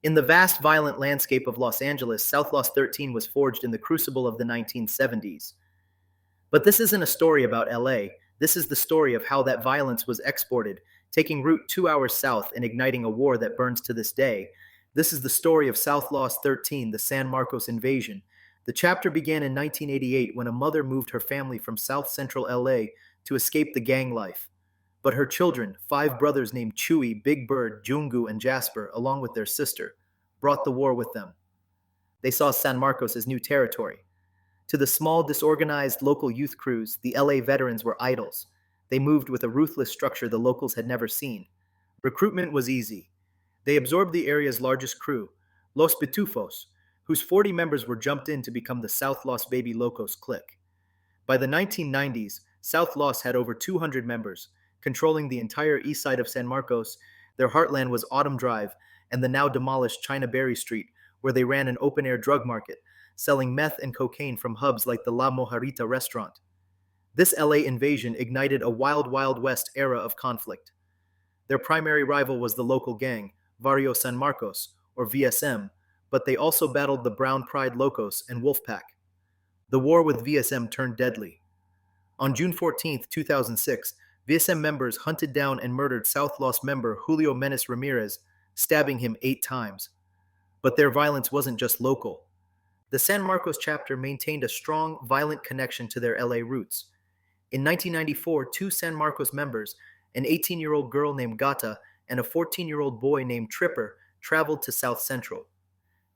In the vast violent landscape of Los Angeles, South Los 13 was forged in the crucible of the 1970s. But this isn't a story about LA. This is the story of how that violence was exported, taking root 2 hours south and igniting a war that burns to this day. This is the story of South Los 13, the San Marcos invasion. The chapter began in 1988 when a mother moved her family from South Central LA to escape the gang life. But her children, five brothers named Chewy, Big Bird, Jungu, and Jasper, along with their sister, brought the war with them. They saw San Marcos as new territory. To the small, disorganized local youth crews, the LA veterans were idols. They moved with a ruthless structure the locals had never seen. Recruitment was easy. They absorbed the area's largest crew, Los Pitufos, whose 40 members were jumped in to become the South Los Baby Locos clique. By the 1990s, South Los had over 200 members, controlling the entire east side of San Marcos. Their heartland was Autumn Drive and the now demolished China Berry Street, where they ran an open-air drug market, selling meth and cocaine from hubs like the La Mojarita restaurant. This LA invasion ignited a wild, Wild West era of conflict. Their primary rival was the local gang, Varrio San Marcos, or VSM, but they also battled the Brown Pride Locos and Wolfpack. The war with VSM turned deadly. On June 14, 2006, VSM members hunted down and murdered South Los member Julio Menes Ramirez, stabbing him 8 times. But their violence wasn't just local. The San Marcos chapter maintained a strong, violent connection to their LA roots. In 1994, 2 San Marcos members, an 18-year-old girl named Gata and a 14-year-old boy named Tripper, traveled to South Central.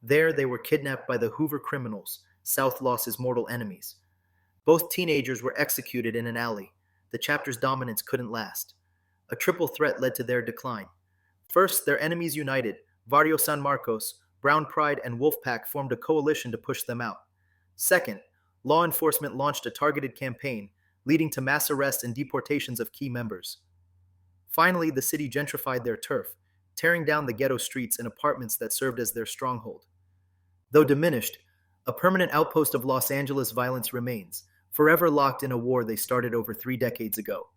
There, they were kidnapped by the Hoover criminals, South Los's mortal enemies. Both teenagers were executed in an alley. The chapter's dominance couldn't last. A triple threat led to their decline. First, their enemies united. Varrio San Marcos, Brown Pride, and Wolfpack formed a coalition to push them out. Second, law enforcement launched a targeted campaign, leading to mass arrests and deportations of key members. Finally, the city gentrified their turf, tearing down the ghetto streets and apartments that served as their stronghold. Though diminished, a permanent outpost of Los Angeles violence remains, forever locked in a war they started over 3 decades ago.